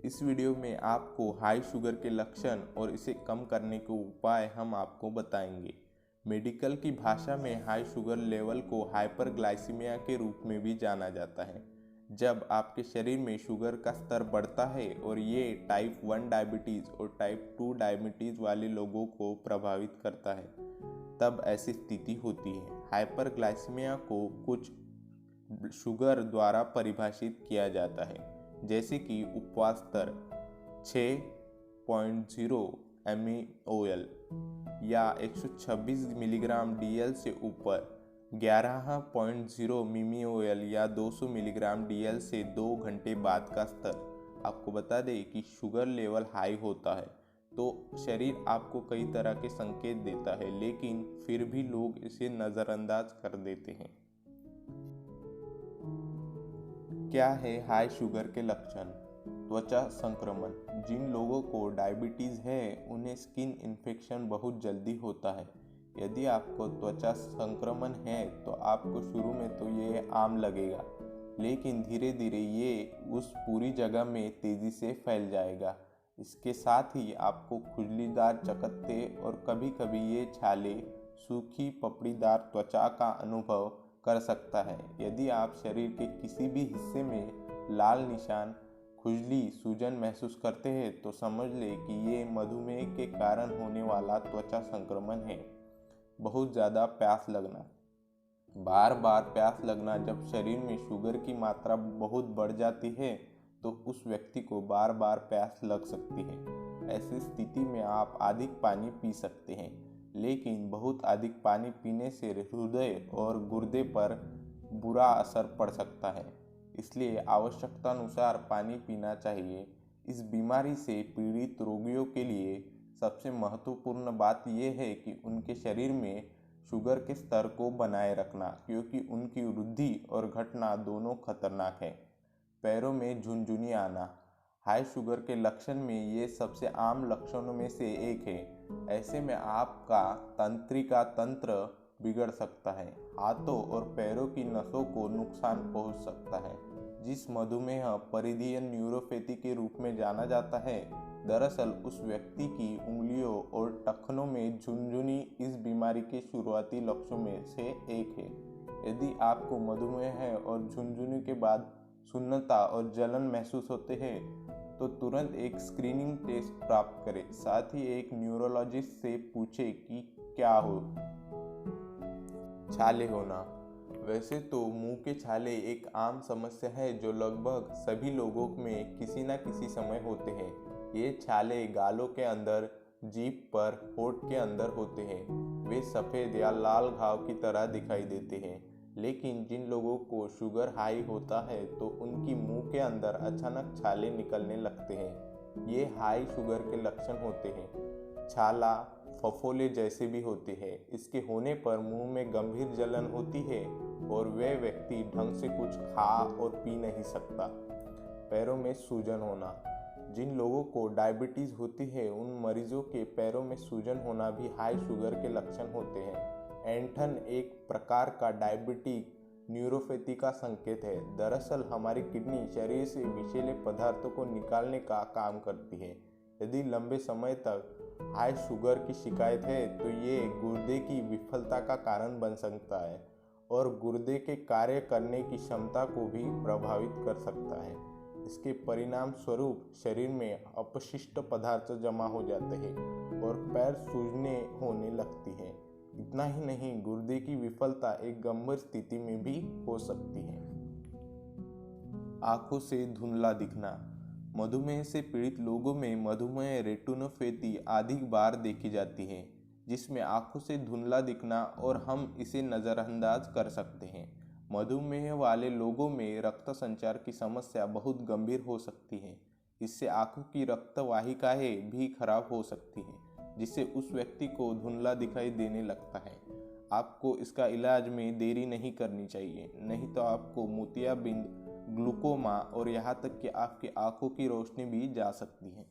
इस वीडियो में आपको हाई शुगर के लक्षण और इसे कम करने के उपाय हम आपको बताएंगे। मेडिकल की भाषा में हाई शुगर लेवल को हाइपरग्लाइसीमिया के रूप में भी जाना जाता है। जब आपके शरीर में शुगर का स्तर बढ़ता है और ये टाइप 1 डायबिटीज़ और टाइप 2 डायबिटीज़ वाले लोगों को प्रभावित करता है, तब ऐसी स्थिति होती है। हाइपरग्लाइसीमिया को कुछ शुगर द्वारा परिभाषित किया जाता है, जैसे कि उपवास स्तर 6.0 MEOL या 126 मिलीग्राम DL से ऊपर, 11.0 MEOL या 200 मिलीग्राम DL से 2 घंटे बाद का स्तर। आपको बता दें कि शुगर लेवल हाई होता है तो शरीर आपको कई तरह के संकेत देता है, लेकिन फिर भी लोग इसे नज़रअंदाज कर देते हैं। क्या है हाई शुगर के लक्षण? त्वचा संक्रमण। जिन लोगों को डायबिटीज़ है उन्हें स्किन इन्फेक्शन बहुत जल्दी होता है। यदि आपको त्वचा संक्रमण है तो आपको शुरू में तो ये आम लगेगा, लेकिन धीरे धीरे ये उस पूरी जगह में तेज़ी से फैल जाएगा। इसके साथ ही आपको खुजलीदार चकत्ते और कभी कभी ये छाले, सूखी पपड़ीदार त्वचा का अनुभव कर सकता है। यदि आप शरीर के किसी भी हिस्से में लाल निशान, खुजली, सूजन महसूस करते हैं तो समझ लें कि ये मधुमेह के कारण होने वाला त्वचा संक्रमण है। बहुत ज़्यादा प्यास लगना। बार बार प्यास लगना। जब शरीर में शुगर की मात्रा बहुत बढ़ जाती है तो उस व्यक्ति को बार बार प्यास लग सकती है। ऐसी स्थिति में आप अधिक पानी पी सकते हैं, लेकिन बहुत अधिक पानी पीने से हृदय और गुर्दे पर बुरा असर पड़ सकता है, इसलिए आवश्यकतानुसार पानी पीना चाहिए। इस बीमारी से पीड़ित रोगियों के लिए सबसे महत्वपूर्ण बात यह है कि उनके शरीर में शुगर के स्तर को बनाए रखना, क्योंकि उनकी वृद्धि और घटना दोनों खतरनाक है। पैरों में झुनझुनी आना। हाई शुगर के लक्षण में ये सबसे आम लक्षणों में से एक है। ऐसे में आपका तंत्रिका तंत्र बिगड़ सकता है, हाथों और पैरों की नसों को नुकसान पहुंच सकता है, जिस मधुमेह परिधीय न्यूरोपैथी के रूप में जाना जाता है। दरअसल उस व्यक्ति की उंगलियों और टखनों में झुनझुनी इस बीमारी के शुरुआती लक्षणों में से एक है। यदि आपको मधुमेह है और झुनझुनी के बाद सुन्नता और जलन महसूस होते हैं तो तुरंत एक स्क्रीनिंग टेस्ट प्राप्त करें। साथ ही एक न्यूरोलॉजिस्ट से पूछें कि क्या हो। छाले होना। वैसे तो मुंह के छाले एक आम समस्या है जो लगभग सभी लोगों में किसी न किसी समय होते हैं। ये छाले गालों के अंदर, जीभ पर, होठ के अंदर होते हैं। वे सफ़ेद या लाल घाव की तरह दिखाई देते हैं, लेकिन जिन लोगों को शुगर हाई होता है तो उनकी मुंह के अंदर अचानक छाले निकलने लगते हैं। ये हाई शुगर के लक्षण होते हैं। छाला फफोले जैसे भी होते हैं। इसके होने पर मुंह में गंभीर जलन होती है और वह व्यक्ति ढंग से कुछ खा और पी नहीं सकता। पैरों में सूजन होना। जिन लोगों को डायबिटीज़ होती है उन मरीजों के पैरों में सूजन होना भी हाई शुगर के लक्षण होते हैं। ऐंठन एक प्रकार का डायबिटिक न्यूरोपैथी का संकेत है। दरअसल हमारी किडनी शरीर से विषैले पदार्थों को निकालने का काम करती है। यदि लंबे समय तक हाई शुगर की शिकायत है तो ये गुर्दे की विफलता का कारण बन सकता है और गुर्दे के कार्य करने की क्षमता को भी प्रभावित कर सकता है। इसके परिणाम स्वरूप शरीर में अपशिष्ट पदार्थ जमा हो जाते हैं और पैर सूजने होने लगती है। इतना ही नहीं, गुर्दे की विफलता एक गंभीर स्थिति में भी हो सकती है। आंखों से धुंधला दिखना। मधुमेह से पीड़ित लोगों में मधुमेह रेटिनोपैथी अधिक बार देखी जाती है, जिसमें आंखों से धुंधला दिखना और हम इसे नज़रअंदाज कर सकते हैं। मधुमेह वाले लोगों में रक्त संचार की समस्या बहुत गंभीर हो सकती है। इससे आंखों की रक्त वाहिकाएं भी खराब हो सकती हैं, जिससे उस व्यक्ति को धुंधला दिखाई देने लगता है। आपको इसका इलाज में देरी नहीं करनी चाहिए, नहीं तो आपको मोतियाबिंद, ग्लूकोमा और यहाँ तक कि आपकी आंखों की रोशनी भी जा सकती है।